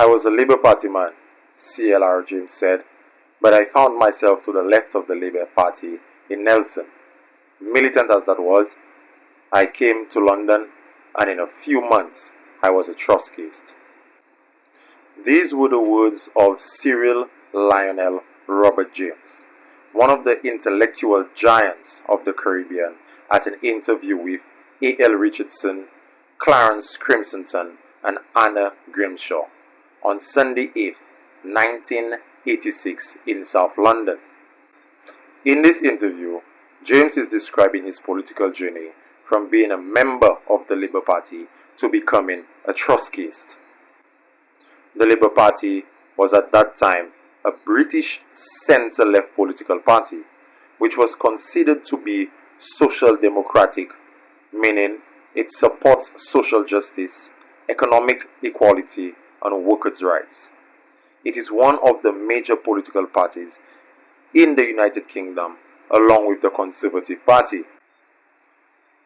I was a Labour Party man, CLR James said, but I found myself to the left of the Labour Party in Nelson. Militant as that was, I came to London and in a few months I was a Trotskyist. These were the words of Cyril Lionel Robert James, one of the intellectual giants of the Caribbean, at an interview with A.L. Richardson, Clarence Crimsonton, and Anna Grimshaw on Sunday 8th, 1986 in South London. In this interview, James is describing his political journey from being a member of the Labour Party to becoming a Trotskyist. The Labour Party was at that time a British centre-left political party, which was considered to be social democratic, meaning it supports social justice, economic equality, and workers' rights. It is one of the major political parties in the United Kingdom, along with the Conservative Party.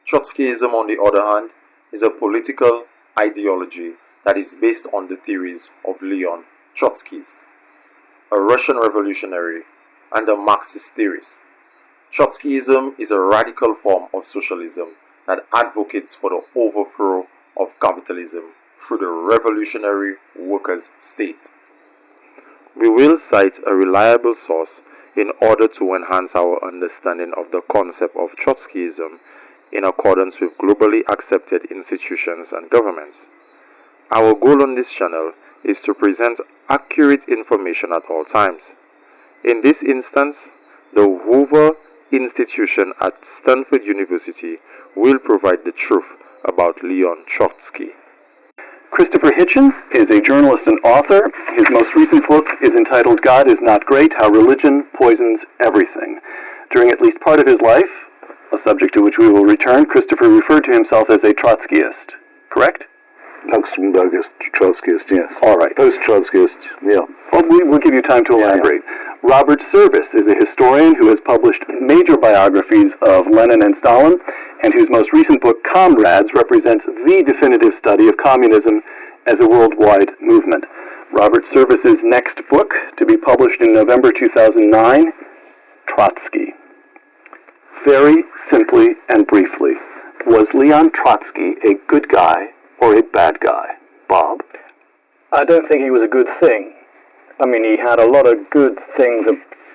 Trotskyism, on the other hand, is a political ideology that is based on the theories of Leon Trotsky, a Russian revolutionary and a Marxist theorist. Trotskyism is a radical form of socialism that advocates for the overthrow of capitalism through the revolutionary workers' state. We will cite a reliable source in order to enhance our understanding of the concept of Trotskyism in accordance with globally accepted institutions and governments. Our goal on this channel is to present accurate information at all times. In this instance, the Hoover Institution at Stanford University will provide the truth about Leon Trotsky. Christopher Hitchens is a journalist and author. His most recent book is entitled God is Not Great, How Religion Poisons Everything. During at least part of his life, a subject to which we will return, Christopher referred to himself as a Trotskyist, correct? Luxemburgist, Trotskyist, yes. All right. Post-Trotskyist, yeah. Well, we'll give you time to elaborate. Robert Service is a historian who has published major biographies of Lenin and Stalin, and whose most recent book, Comrades, represents the definitive study of communism as a worldwide movement. Robert Service's next book, to be published in November 2009, Trotsky. Very simply and briefly, was Leon Trotsky a good guy or a bad guy? Bob? I don't think he was a good thing. I mean, he had a lot of good things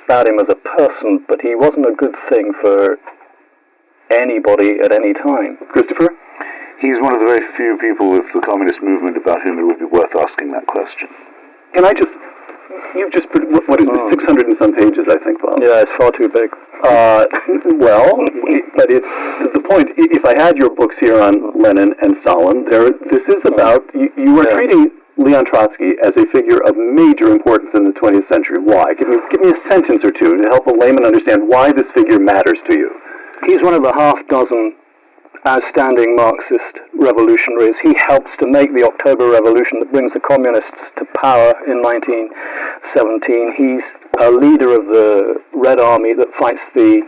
about him as a person, but he wasn't a good thing for anybody at any time. Christopher? He's one of the very few people with the communist movement about whom it would be worth asking that question. Can I just... You've just put, what is this, 600 and some pages, I think, Bob? Yeah, it's far too big. But it's the point. If I had your books here on Lenin and Stalin, this is about, you are treating Leon Trotsky as a figure of major importance in the 20th century. Why? Give me a sentence or two to help a layman understand why this figure matters to you. He's one of the half dozen outstanding Marxist revolutionaries. He helps to make the October Revolution that brings the communists to power in 1917. He's a leader of the Red Army that fights the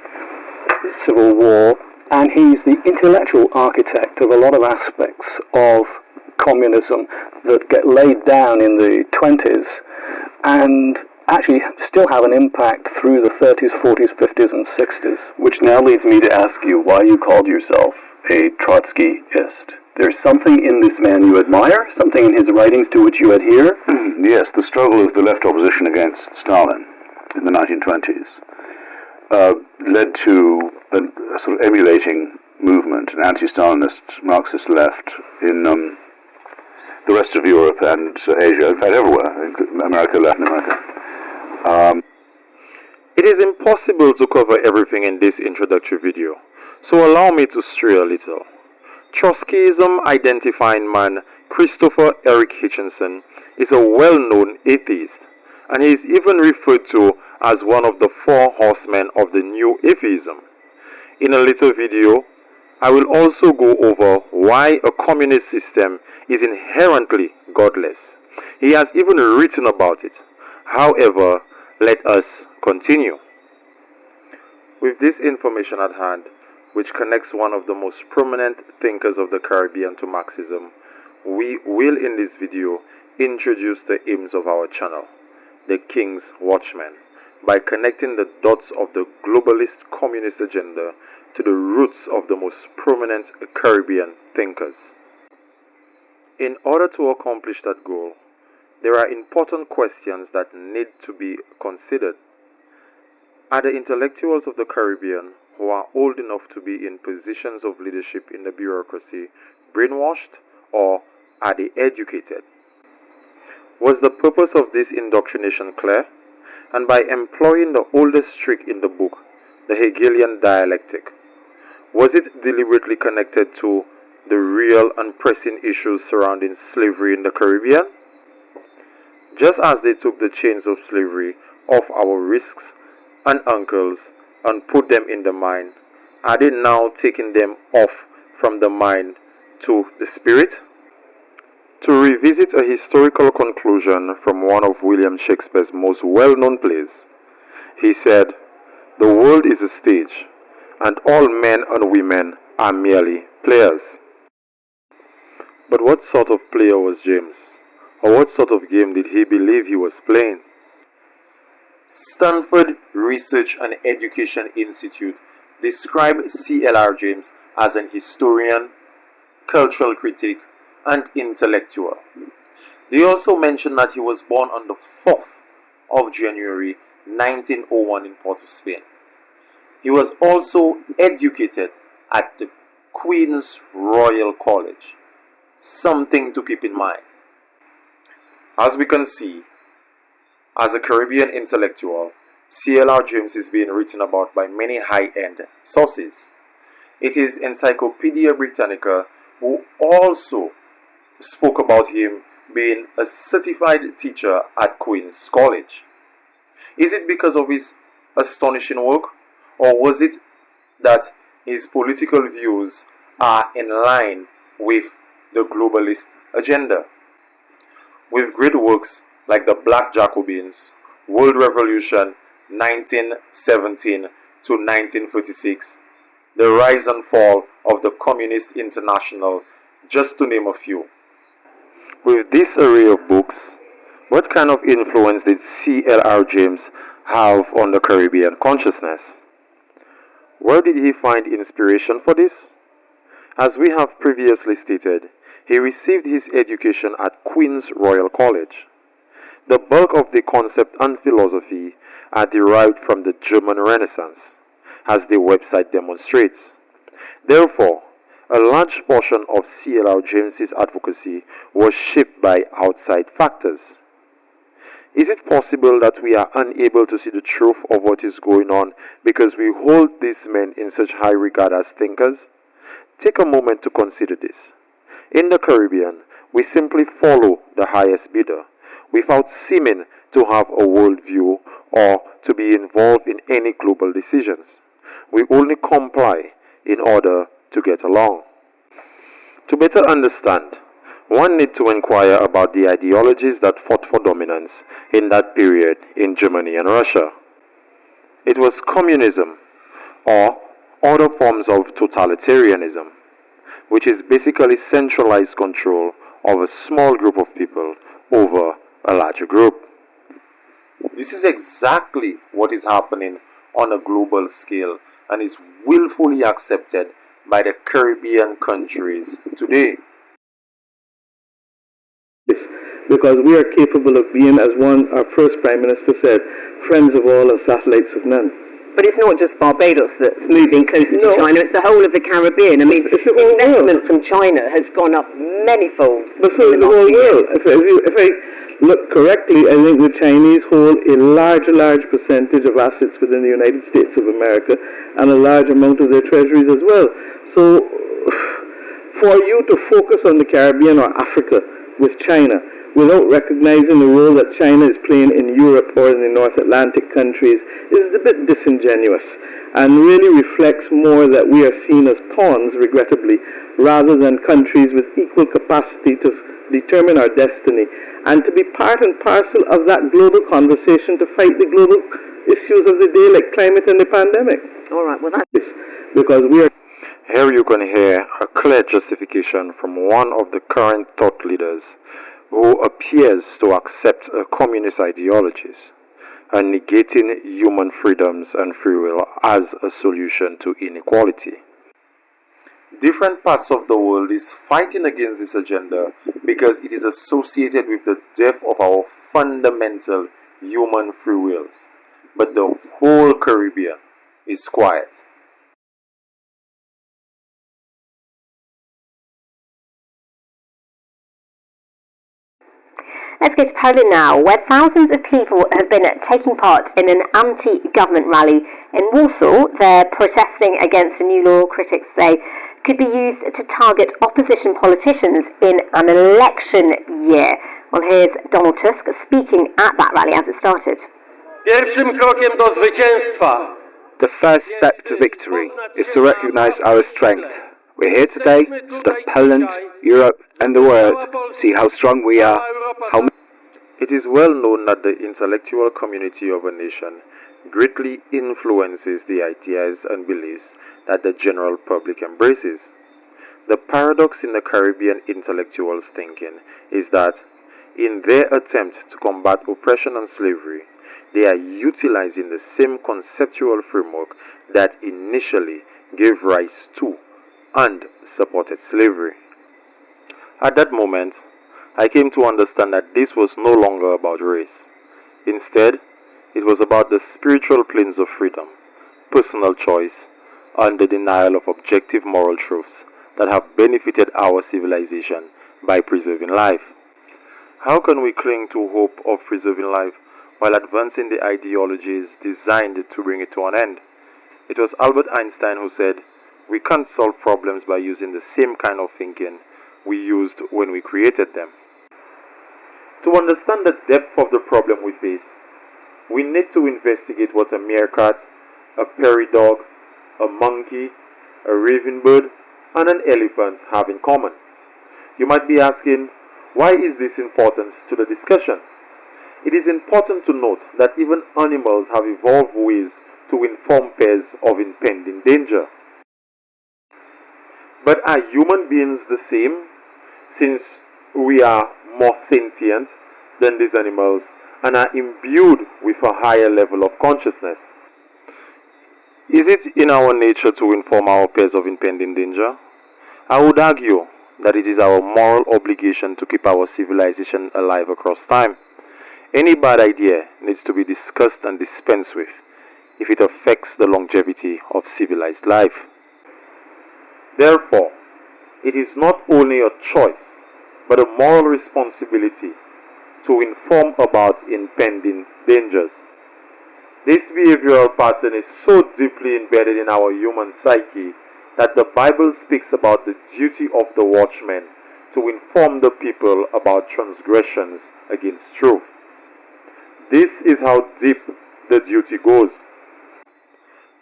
Civil War, and he's the intellectual architect of a lot of aspects of communism that get laid down in the 20s and actually still have an impact through the 30s, 40s, 50s, and 60s. Which now leads me to ask you why you called yourself a Trotskyist. There's something in this man you admire, something in his writings to which you adhere? Yes, the struggle of the left opposition against Stalin in the 1920s led to a sort of emulating movement, an anti-Stalinist Marxist left in the rest of Europe and Asia, in fact everywhere, America, Latin America. It is impossible to cover everything in this introductory video, so allow me to stray a little. Trotskyism identifying man Christopher Eric Hitchenson is a well-known atheist, and he is even referred to as one of the four horsemen of the new atheism. In a later video, I will also go over why a communist system is inherently godless. He has even written about it. However, let us continue. With this information at hand, which connects one of the most prominent thinkers of the Caribbean to Marxism, we will in this video introduce the aims of our channel, the King's Watchmen, by connecting the dots of the globalist communist agenda to the roots of the most prominent Caribbean thinkers. In order to accomplish that goal, there are important questions that need to be considered. Are the intellectuals of the Caribbean who are old enough to be in positions of leadership in the bureaucracy brainwashed, or are they educated? Was the purpose of this indoctrination clear? And by employing the oldest trick in the book, the Hegelian dialectic, was it deliberately connected to the real and pressing issues surrounding slavery in the Caribbean? Just as they took the chains of slavery off our wrists and ankles and put them in the mind, are they now taking them off from the mind to the spirit? To revisit a historical conclusion from one of William Shakespeare's most well-known plays, he said, "The world is a stage, and all men and women are merely players." But what sort of player was James? Or what sort of game did he believe he was playing? Stanford Research and Education Institute described CLR James as an historian, cultural critic, and intellectual. They also mentioned that he was born on the 4th of January 1901 in Port of Spain. He was also educated at the Queen's Royal College, something to keep in mind. As we can see, as a Caribbean intellectual, CLR James is being written about by many high-end sources. It is Encyclopedia Britannica who also spoke about him being a certified teacher at Queen's College. Is it because of his astonishing work, or was it that his political views are in line with the globalist agenda? With great works like the Black Jacobins, World Revolution 1917 to 1946, The Rise and Fall of the Communist International, just to name a few. With this array of books, what kind of influence did CLR James have on the Caribbean consciousness? Where did he find inspiration for this? As we have previously stated, he received his education at Queen's Royal College. The bulk of the concept and philosophy are derived from the German Renaissance, as the website demonstrates. Therefore, a large portion of CLR James's advocacy was shaped by outside factors. Is it possible that we are unable to see the truth of what is going on because we hold these men in such high regard as thinkers? Take a moment to consider this. In the Caribbean, we simply follow the highest bidder without seeming to have a worldview or to be involved in any global decisions. We only comply in order to get along. To better understand, one needs to inquire about the ideologies that fought for dominance in that period in Germany and Russia. It was communism, or other forms of totalitarianism, which is basically centralized control of a small group of people over a larger group. This is exactly what is happening on a global scale and is willfully accepted by the Caribbean countries today. Yes, because we are capable of being, as our first Prime Minister said, friends of all and satellites of none. But it's not just Barbados that's moving closer to China, it's the whole of the Caribbean. I mean, it's the whole investment world. from China has gone up many folds. But so is the whole world. If I look correctly, I think the Chinese hold a large percentage of assets within the United States of America and a large amount of their treasuries as well. So for you to focus on the Caribbean or Africa with China without recognizing the role that China is playing in Europe or in the North Atlantic countries is a bit disingenuous and really reflects more that we are seen as pawns, regrettably, rather than countries with equal capacity to determine our destiny and to be part and parcel of that global conversation to fight the global issues of the day like climate and the pandemic. All right, well that's... Because we are... Here you can hear a clear justification from one of the current thought leaders who appears to accept communist ideologies and negating human freedoms and free will as a solution to inequality. Different parts of the world is fighting against this agenda because it is associated with the death of our fundamental human free wills. But the whole Caribbean is quiet. Let's go to Poland now, where thousands of people have been taking part in an anti-government rally in Warsaw. They're protesting against a new law critics say could be used to target opposition politicians in an election year. Well, here's Donald Tusk speaking at that rally as it started. Pierwszym krokiem do zwycięstwa. The first step to victory is to recognize our strength. We're here today so that Poland, Europe and the world see how strong we are. It is well known that the intellectual community of a nation greatly influences the ideas and beliefs that the general public embraces. The paradox in the Caribbean intellectuals' thinking is that in their attempt to combat oppression and slavery, they are utilizing the same conceptual framework that initially gave rise to and supported slavery. At that moment, I came to understand that this was no longer about race. Instead, it was about the spiritual planes of freedom, personal choice, and the denial of objective moral truths that have benefited our civilization by preserving life. How can we cling to hope of preserving life while advancing the ideologies designed to bring it to an end? It was Albert Einstein who said, "We can't solve problems by using the same kind of thinking we used when we created them." To understand the depth of the problem we face, we need to investigate what a meerkat, a prairie dog, a monkey, a raven bird, and an elephant have in common. You might be asking, why is this important to the discussion? It is important to note that even animals have evolved ways to inform pairs of impending danger. But are human beings the same, since we are more sentient than these animals and are imbued with a higher level of consciousness? Is it in our nature to inform our pairs of impending danger? I would argue that it is our moral obligation to keep our civilization alive across time. Any bad idea needs to be discussed and dispensed with if it affects the longevity of civilized life. Therefore, it is not only a choice, but a moral responsibility to inform about impending dangers. This behavioral pattern is so deeply embedded in our human psyche that the Bible speaks about the duty of the watchman to inform the people about transgressions against truth. This is how deep the duty goes.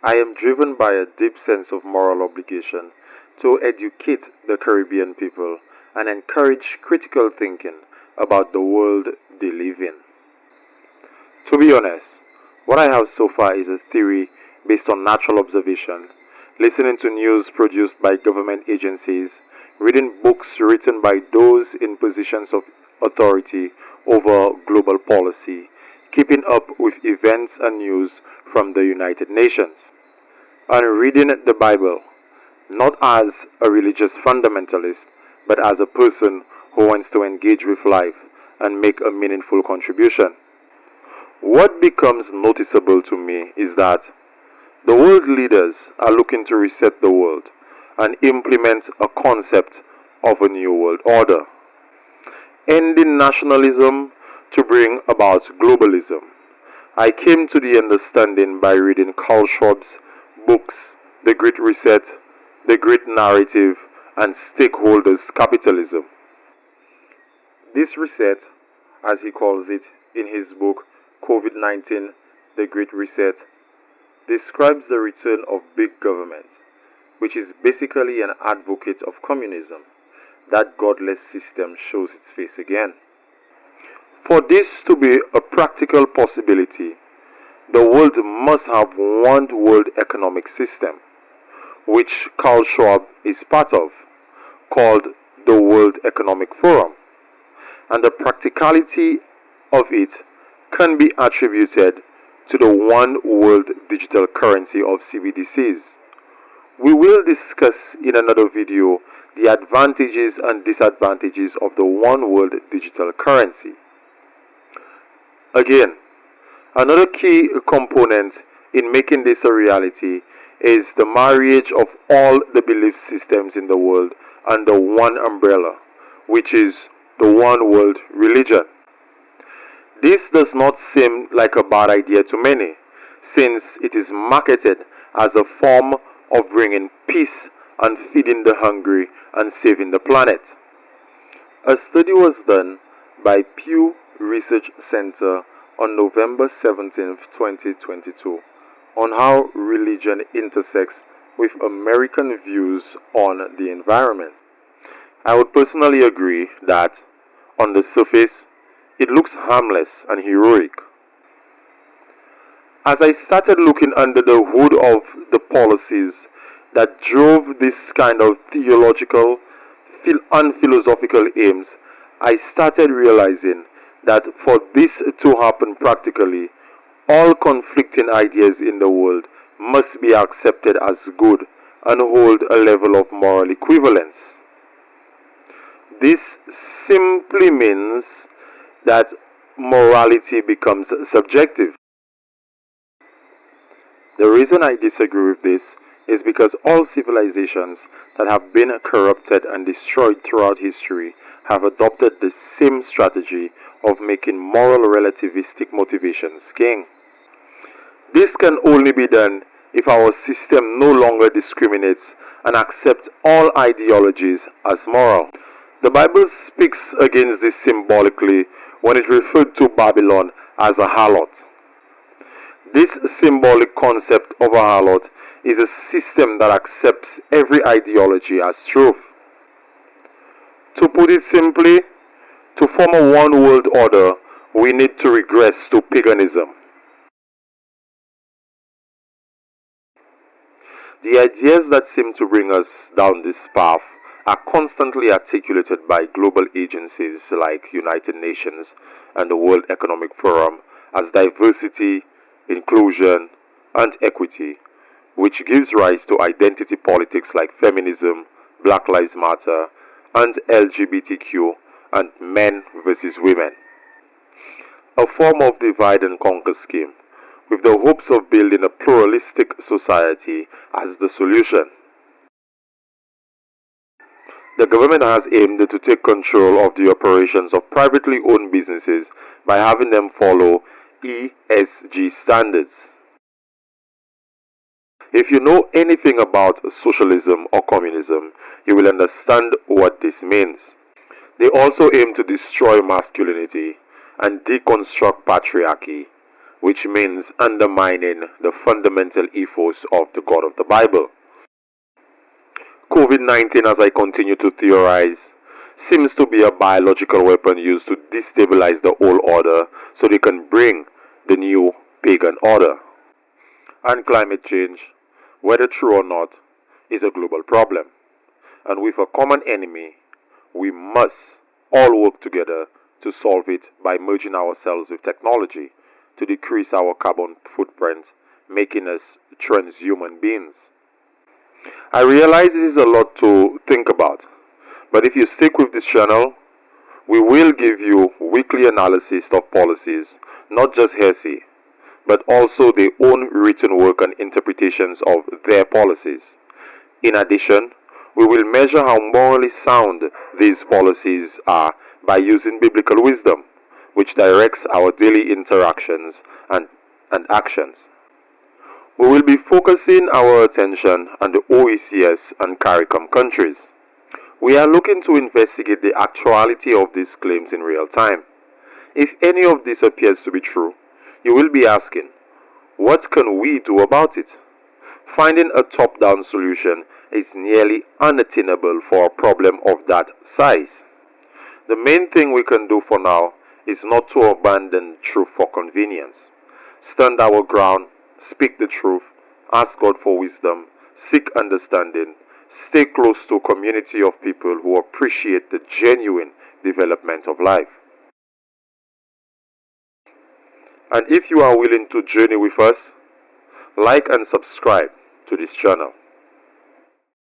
I am driven by a deep sense of moral obligation to educate the Caribbean people and encourage critical thinking about the world they live in. To be honest, what I have so far is a theory based on natural observation, listening to news produced by government agencies, reading books written by those in positions of authority over global policy, keeping up with events and news from the United Nations, and reading the Bible, not as a religious fundamentalist, but as a person who wants to engage with life and make a meaningful contribution. What becomes noticeable to me is that the world leaders are looking to reset the world and implement a concept of a new world order, ending nationalism to bring about globalism. I came to the understanding by reading Klaus Schwab's books, The Great Reset, The Great Narrative, and Stakeholders' Capitalism. This reset, as he calls it in his book COVID-19, The Great Reset, describes the return of big government, which is basically an advocate of communism. That godless system shows its face again. For this to be a practical possibility, the world must have one world economic system, which Klaus Schwab is part of, called the World Economic Forum. and the practicality of it can be attributed to the one world digital currency of CBDCs. We will discuss in another video the advantages and disadvantages of the one world digital currency. Again, another key component in making this a reality is the marriage of all the belief systems in the world under one umbrella, which is the one world religion. This does not seem like a bad idea to many, since it is marketed as a form of bringing peace and feeding the hungry and saving the planet. A study was done by Pew Research Center on November 17, 2022, on how religion intersects with American views on the environment. I would personally agree that, on the surface, it looks harmless and heroic. As I started looking under the hood of the policies that drove this kind of theological, unphilosophical aims, I started realizing that for this to happen practically, all conflicting ideas in the world must be accepted as good and hold a level of moral equivalence. This simply means that morality becomes subjective. The reason I disagree with this is because all civilizations that have been corrupted and destroyed throughout history have adopted the same strategy of making moral relativistic motivations king. This can only be done if our system no longer discriminates and accepts all ideologies as moral. The Bible speaks against this symbolically when it referred to Babylon as a harlot. This symbolic concept of a harlot is a system that accepts every ideology as truth. To put it simply, to form a one world order, we need to regress to paganism. The ideas that seem to bring us down this path are constantly articulated by global agencies like United Nations and the World Economic Forum as diversity, inclusion, and equity, which gives rise to identity politics like feminism, Black Lives Matter, and LGBTQ, and men versus women. A form of divide and conquer scheme, with the hopes of building a pluralistic society as the solution. The government has aimed to take control of the operations of privately owned businesses by having them follow ESG standards. If you know anything about socialism or communism, you will understand what this means. They also aim to destroy masculinity and deconstruct patriarchy, which means undermining the fundamental ethos of the God of the Bible. COVID-19, as I continue to theorize, seems to be a biological weapon used to destabilize the old order so they can bring the new pagan order. And climate change, whether true or not, is a global problem. And with a common enemy, we must all work together to solve it by merging ourselves with technology to decrease our carbon footprint, making us transhuman beings. I realize this is a lot to think about, but if you stick with this channel, we will give you weekly analysis of policies, not just hearsay, but also their own written work and interpretations of their policies. In addition, we will measure how morally sound these policies are by using biblical wisdom, which directs our daily interactions and actions. We will be focusing our attention on the OECS and CARICOM countries. We are looking to investigate the actuality of these claims in real time. If any of this appears to be true, you will be asking, what can we do about it? Finding a top-down solution is nearly unattainable for a problem of that size. The main thing we can do for now is not to abandon truth for convenience. Stand our ground, speak the truth, ask God for wisdom, seek understanding, stay close to a community of people who appreciate the genuine development of life. And if you are willing to journey with us, like and subscribe to this channel.